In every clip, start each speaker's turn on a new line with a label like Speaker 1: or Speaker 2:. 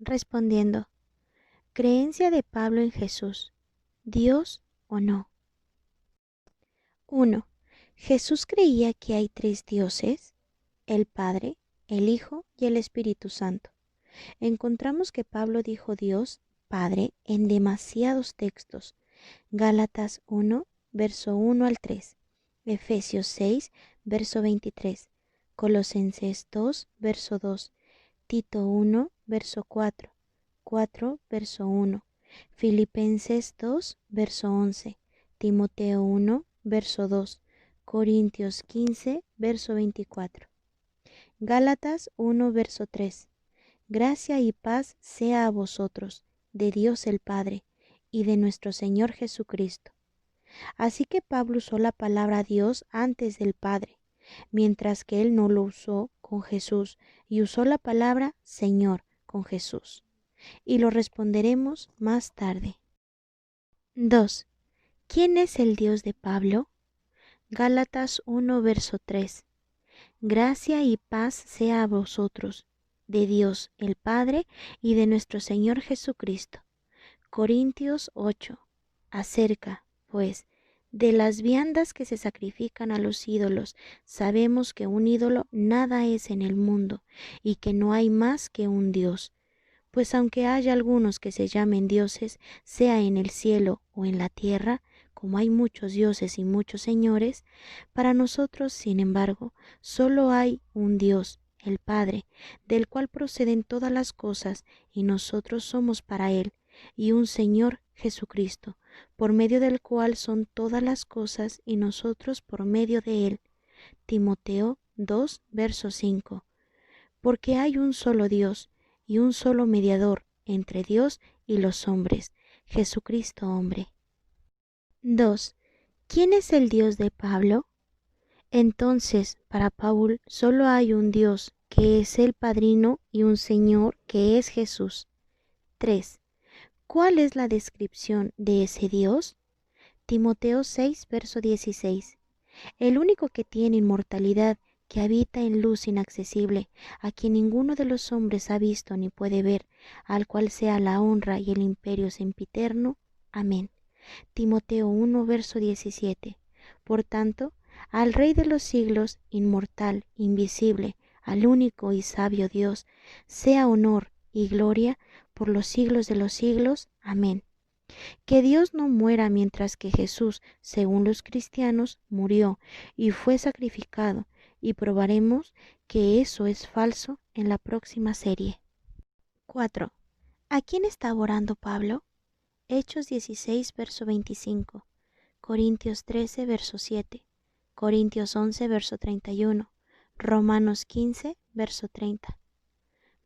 Speaker 1: Respondiendo, creencia de Pablo en Jesús, ¿Dios o no? 1. ¿Jesús creía que hay tres dioses? El Padre, el Hijo y el Espíritu Santo. Encontramos que Pablo dijo Dios, Padre, en demasiados textos. Gálatas 1, verso 1 al 3. Efesios 6, verso 23. Colosenses 2, verso 2. Tito 1, verso 4. 4, verso 1. Filipenses 2, verso 11. Timoteo 1, verso 2. Corintios 15, verso 24. Gálatas 1, verso 3. Gracia y paz sea a vosotros, de Dios el Padre, y de nuestro Señor Jesucristo. Así que Pablo usó la palabra Dios antes del Padre, mientras que él no lo usó con Jesús, y usó la palabra Señor con Jesús. Y lo responderemos más tarde. 2. ¿Quién es el Dios de Pablo? Gálatas 1, verso 3. Gracia y paz sea a vosotros, de Dios el Padre y de nuestro Señor Jesucristo. Corintios 8. Acerca, pues, de las viandas que se sacrifican a los ídolos, sabemos que un ídolo nada es en el mundo, y que no hay más que un Dios. Pues aunque haya algunos que se llamen dioses, sea en el cielo o en la tierra, como hay muchos dioses y muchos señores, para nosotros, sin embargo, solo hay un Dios, el Padre, del cual proceden todas las cosas, y nosotros somos para Él, y un Señor, Jesucristo, por medio del cual son todas las cosas, y nosotros por medio de Él. Timoteo 2, verso 5. Porque hay un solo Dios, y un solo mediador entre Dios y los hombres, Jesucristo hombre. 2. ¿Quién es el Dios de Pablo? Entonces, para Paul solo hay un Dios, que es el Padrino, y un Señor, que es Jesús. 3. ¿Cuál es la descripción de ese Dios? Timoteo 6, verso 16. El único que tiene inmortalidad, que habita en luz inaccesible, a quien ninguno de los hombres ha visto ni puede ver, al cual sea la honra y el imperio sempiterno. Amén. Timoteo 1, verso 17. Por tanto, al Rey de los siglos, inmortal, invisible, al único y sabio Dios, sea honor y gloria por los siglos de los siglos. Amén. Que Dios no muera mientras que Jesús, según los cristianos, murió y fue sacrificado, y probaremos que eso es falso en la próxima serie. 4. ¿A quién estaba orando Pablo? Hechos 16, verso 25, Corintios 13, verso 7, Corintios 11, verso 31, Romanos 15, verso 30.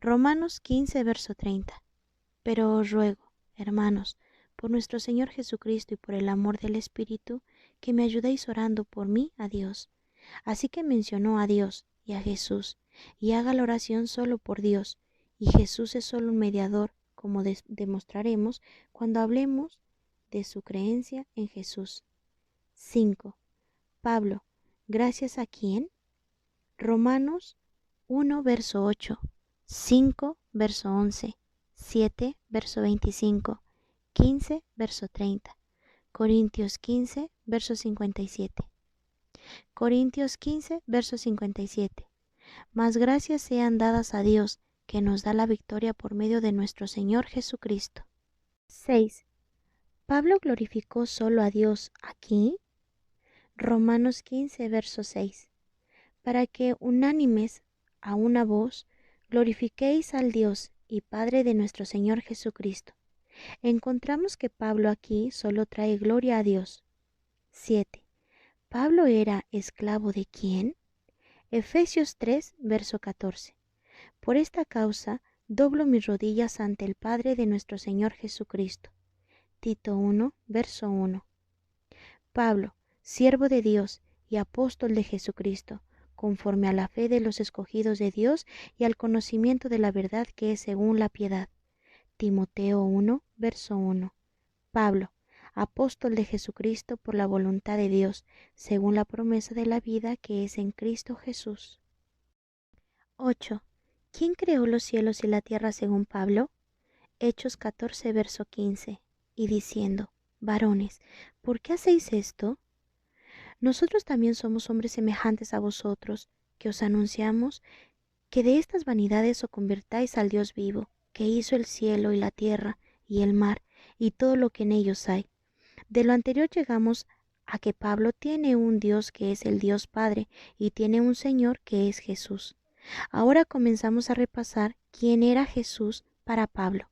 Speaker 1: Romanos 15, verso 30. Pero os ruego, hermanos, por nuestro Señor Jesucristo y por el amor del Espíritu, que me ayudéis orando por mí a Dios. Así que mencionó a Dios y a Jesús, y haga la oración solo por Dios, y Jesús es solo un mediador, como demostraremos cuando hablemos de su creencia en Jesús. 5. Pablo, ¿gracias a quién? Romanos 1, verso 8, 5, verso 11, 7, verso 25, 15, verso 30, Corintios 15, verso 57. Corintios 15, verso 57. Mas gracias sean dadas a Dios, que nos da la victoria por medio de nuestro Señor Jesucristo. 6. ¿Pablo glorificó solo a Dios aquí? Romanos 15, verso 6. Para que unánimes a una voz glorifiquéis al Dios y Padre de nuestro Señor Jesucristo. Encontramos que Pablo aquí solo trae gloria a Dios. 7. ¿Pablo era esclavo de quién? Efesios 3, verso 14. Por esta causa doblo mis rodillas ante el Padre de nuestro Señor Jesucristo. Tito 1, verso 1. Pablo, siervo de Dios y apóstol de Jesucristo, conforme a la fe de los escogidos de Dios y al conocimiento de la verdad que es según la piedad. Timoteo 1, verso 1. Pablo, apóstol de Jesucristo por la voluntad de Dios, según la promesa de la vida que es en Cristo Jesús. 8. ¿Quién creó los cielos y la tierra según Pablo? Hechos 14, verso 15, y diciendo, varones, ¿por qué hacéis esto? Nosotros también somos hombres semejantes a vosotros, que os anunciamos que de estas vanidades os convirtáis al Dios vivo, que hizo el cielo y la tierra y el mar y todo lo que en ellos hay. De lo anterior llegamos a que Pablo tiene un Dios que es el Dios Padre y tiene un Señor que es Jesús. Ahora comenzamos a repasar quién era Jesús para Pablo.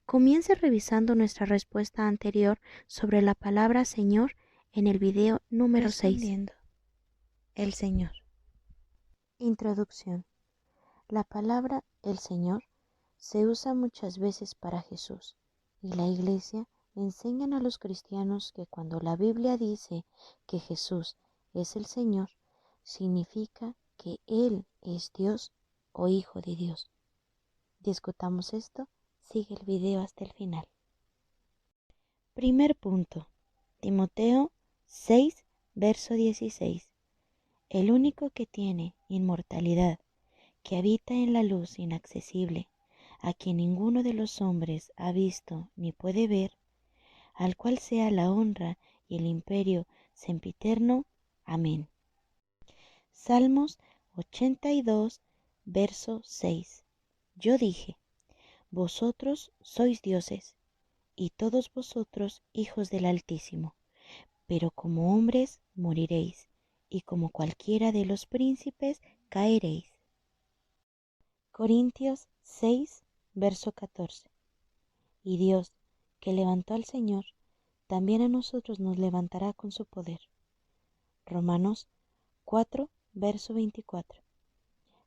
Speaker 1: Comience revisando nuestra respuesta anterior sobre la palabra Señor en el video número 6.
Speaker 2: Respondiendo, el Señor.
Speaker 1: Introducción. La palabra el Señor se usa muchas veces para Jesús y la Iglesia enseñan a los cristianos que cuando la Biblia dice que Jesús es el Señor, significa que Él es Dios o Hijo de Dios. Discutamos esto, sigue el video hasta el final. Primer punto, Timoteo 6, verso 16. El único que tiene inmortalidad, que habita en la luz inaccesible, a quien ninguno de los hombres ha visto ni puede ver, al cual sea la honra y el imperio sempiterno. Amén. Salmos 82, verso 6. Yo dije, vosotros sois dioses, y todos vosotros hijos del Altísimo, pero como hombres moriréis, y como cualquiera de los príncipes caeréis. Corintios 6, verso 14. Y Dios, que levantó al Señor, también a nosotros nos levantará con su poder. Romanos 4, verso 24.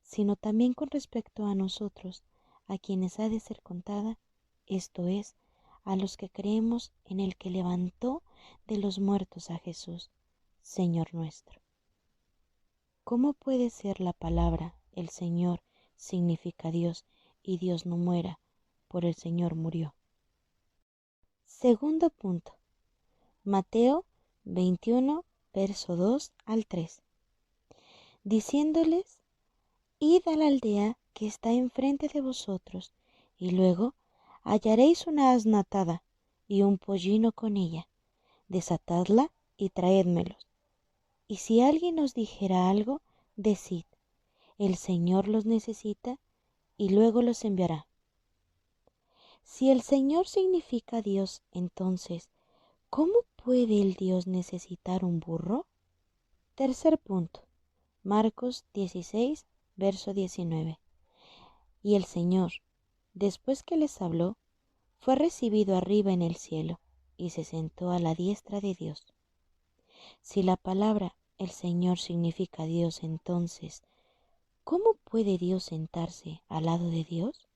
Speaker 1: Sino también con respecto a nosotros, a quienes ha de ser contada, esto es, a los que creemos en el que levantó de los muertos a Jesús, Señor nuestro. ¿Cómo puede ser la palabra el Señor significa Dios y Dios no muera, por el Señor murió? Segundo punto, Mateo 21, verso 2 al 3. Diciéndoles, id a la aldea que está enfrente de vosotros, y luego hallaréis una asna atada y un pollino con ella. Desatadla y traédmelos. Y si alguien os dijera algo, decid, el Señor los necesita, y luego los enviará. Si el Señor significa Dios, entonces, ¿cómo puede el Dios necesitar un burro? Tercer punto, Marcos 16, verso 19. Y el Señor, después que les habló, fue recibido arriba en el cielo y se sentó a la diestra de Dios. Si la palabra el Señor significa Dios, entonces, ¿cómo puede Dios sentarse al lado de Dios?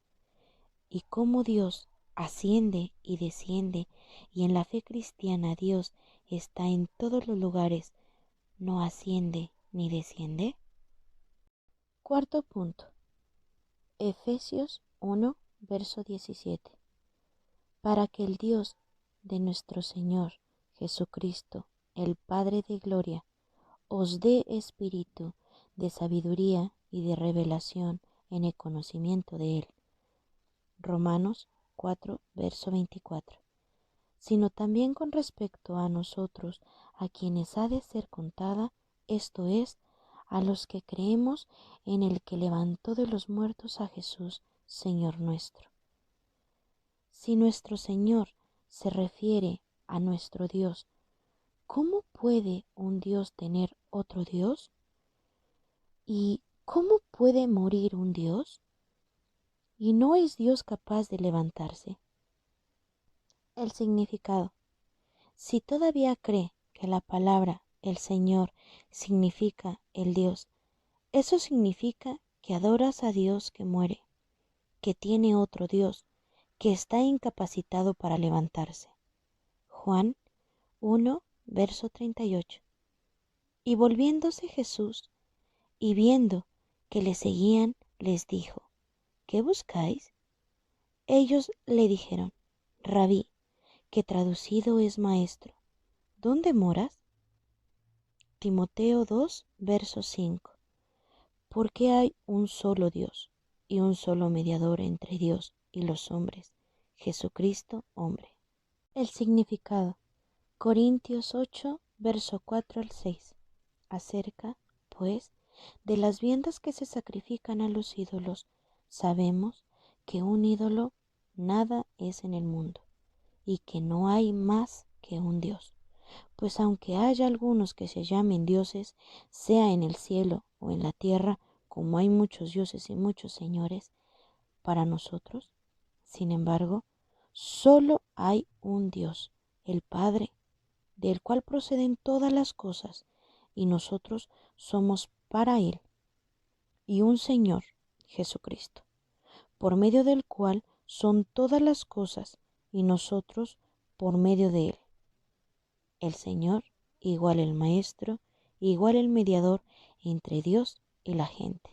Speaker 1: ¿Y cómo Dios asciende y desciende y en la fe cristiana Dios está en todos los lugares, no asciende ni desciende? Cuarto punto, Efesios 1, verso 17. Para que el Dios de nuestro Señor Jesucristo, el Padre de gloria, os dé espíritu de sabiduría y de revelación en el conocimiento de Él. Romanos 4, verso 24. Sino también con respecto a nosotros, a quienes ha de ser contada, esto es, a los que creemos en el que levantó de los muertos a Jesús, Señor nuestro. Si nuestro Señor se refiere a nuestro Dios, ¿cómo puede un Dios tener otro Dios? ¿Y cómo puede morir un Dios? ¿Y no es Dios capaz de levantarse? El significado. Si todavía cree que la palabra el Señor significa el Dios, eso significa que adoras a Dios que muere, que tiene otro Dios, que está incapacitado para levantarse. Juan 1, verso 38. Y volviéndose Jesús, y viendo que le seguían, les dijo, ¿qué buscáis? Ellos le dijeron, Rabí, que traducido es maestro, ¿dónde moras? Timoteo 2, verso 5. Porque hay un solo Dios y un solo mediador entre Dios y los hombres, Jesucristo, hombre. El significado. Corintios 8, verso 4 al 6. Acerca, pues, de las viandas que se sacrifican a los ídolos, sabemos que un ídolo nada es en el mundo, y que no hay más que un Dios. Pues aunque haya algunos que se llamen dioses, sea en el cielo o en la tierra, como hay muchos dioses y muchos señores, para nosotros, sin embargo, solo hay un Dios, el Padre, del cual proceden todas las cosas, y nosotros somos para Él, y un Señor, Jesucristo, por medio del cual son todas las cosas, y nosotros por medio de Él. El Señor, igual el Maestro, igual el mediador entre Dios y la gente.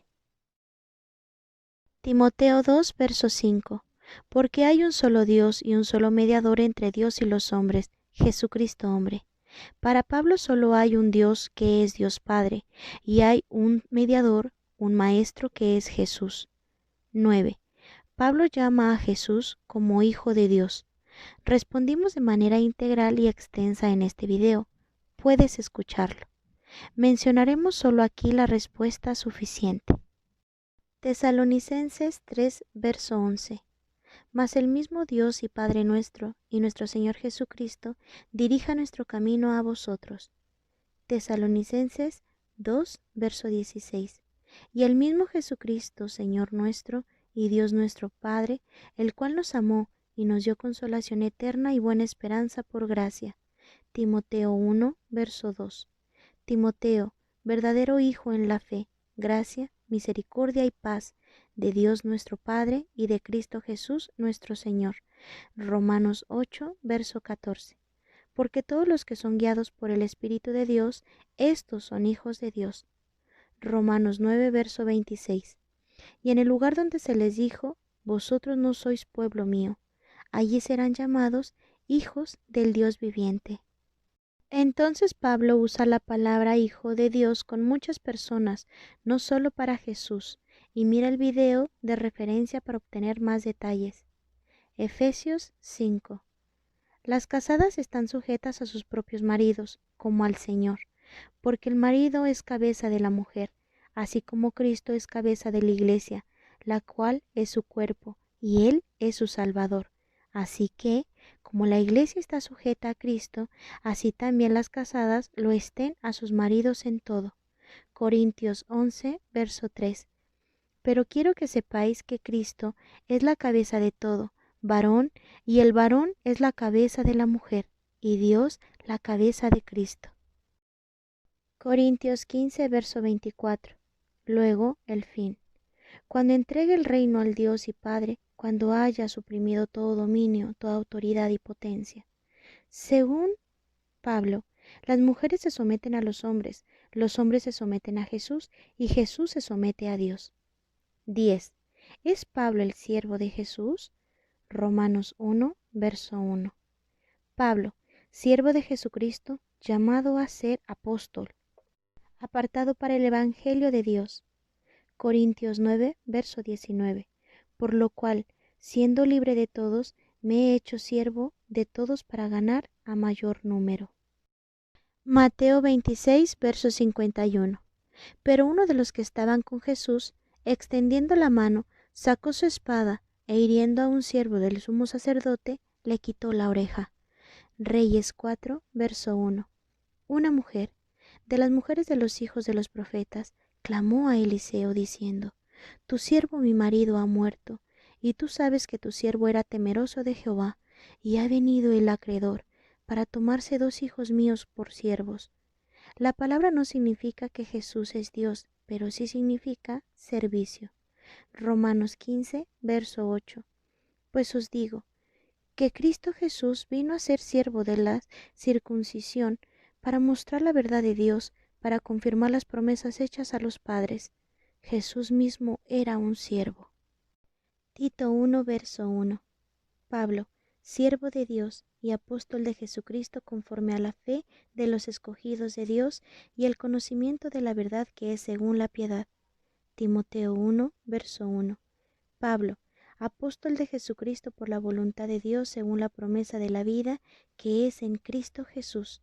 Speaker 1: Timoteo 2, verso 5. Porque hay un solo Dios y un solo mediador entre Dios y los hombres, Jesucristo hombre. Para Pablo solo hay un Dios que es Dios Padre, y hay un mediador, un Maestro que es Jesús. 9. Pablo llama a Jesús como Hijo de Dios. Respondimos de manera integral y extensa en este video. Puedes escucharlo. Mencionaremos solo aquí la respuesta suficiente. Tesalonicenses 3, verso 11. Mas el mismo Dios y Padre nuestro y nuestro Señor Jesucristo dirija nuestro camino a vosotros. Tesalonicenses 2, verso 16. Y el mismo Jesucristo, Señor nuestro y Dios nuestro Padre, el cual nos amó y nos dio consolación eterna y buena esperanza por gracia. Timoteo 1, verso 2. Timoteo, verdadero hijo en la fe, gracia, misericordia y paz de Dios nuestro Padre y de Cristo Jesús nuestro Señor. Romanos 8, verso 14. Porque todos los que son guiados por el Espíritu de Dios, estos son hijos de Dios. Romanos 9, verso 26. Y en el lugar donde se les dijo, vosotros no sois pueblo mío, allí serán llamados hijos del Dios viviente. Entonces Pablo usa la palabra Hijo de Dios con muchas personas, no solo para Jesús, y mira el video de referencia para obtener más detalles. Efesios 5. Las casadas están sujetas a sus propios maridos, como al Señor, porque el marido es cabeza de la mujer, así como Cristo es cabeza de la iglesia, la cual es su cuerpo, y Él es su Salvador. Así que, como la iglesia está sujeta a Cristo, así también las casadas lo estén a sus maridos en todo. Corintios 11, verso 3. Pero quiero que sepáis que Cristo es la cabeza de todo, varón, y el varón es la cabeza de la mujer, y Dios la cabeza de Cristo. Corintios 15, verso 24. Luego, el fin. Cuando entregue el reino al Dios y Padre, cuando haya suprimido todo dominio, toda autoridad y potencia. Según Pablo, las mujeres se someten a los hombres se someten a Jesús y Jesús se somete a Dios. 10. ¿Es Pablo el siervo de Jesús? Romanos 1, verso 1. Pablo, siervo de Jesucristo, llamado a ser apóstol, apartado para el Evangelio de Dios. Corintios 9, verso 19. Por lo cual, siendo libre de todos, me he hecho siervo de todos para ganar a mayor número. Mateo 26, verso 51. Pero uno de los que estaban con Jesús, extendiendo la mano, sacó su espada e hiriendo a un siervo del sumo sacerdote, le quitó la oreja. Reyes 4, verso 1. Una mujer, de las mujeres de los hijos de los profetas, clamó a Eliseo diciendo: Tu siervo mi marido ha muerto, y tú sabes que tu siervo era temeroso de Jehová, y ha venido el acreedor para tomarse 2 hijos míos por siervos. La palabra no significa que Jesús es Dios, pero sí significa servicio. Romanos 15, verso 8. Pues os digo que Cristo Jesús vino a ser siervo de la circuncisión para mostrar la verdad de Dios, para confirmar las promesas hechas a los padres. Jesús mismo era un siervo. Tito 1, verso 1. Pablo, siervo de Dios y apóstol de Jesucristo conforme a la fe de los escogidos de Dios y el conocimiento de la verdad que es según la piedad. Timoteo 1, verso 1. Pablo, apóstol de Jesucristo por la voluntad de Dios según la promesa de la vida que es en Cristo Jesús.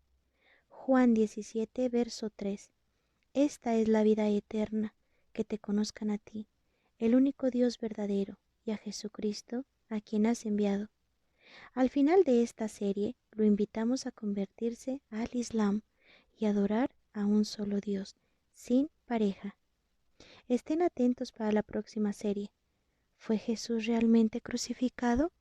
Speaker 1: Juan 17, verso 3. Esta es la vida eterna, que te conozcan a ti, el único Dios verdadero, y a Jesucristo, a quien has enviado. Al final de esta serie, lo invitamos a convertirse al Islam y adorar a un solo Dios, sin pareja. Estén atentos para la próxima serie. ¿Fue Jesús realmente crucificado?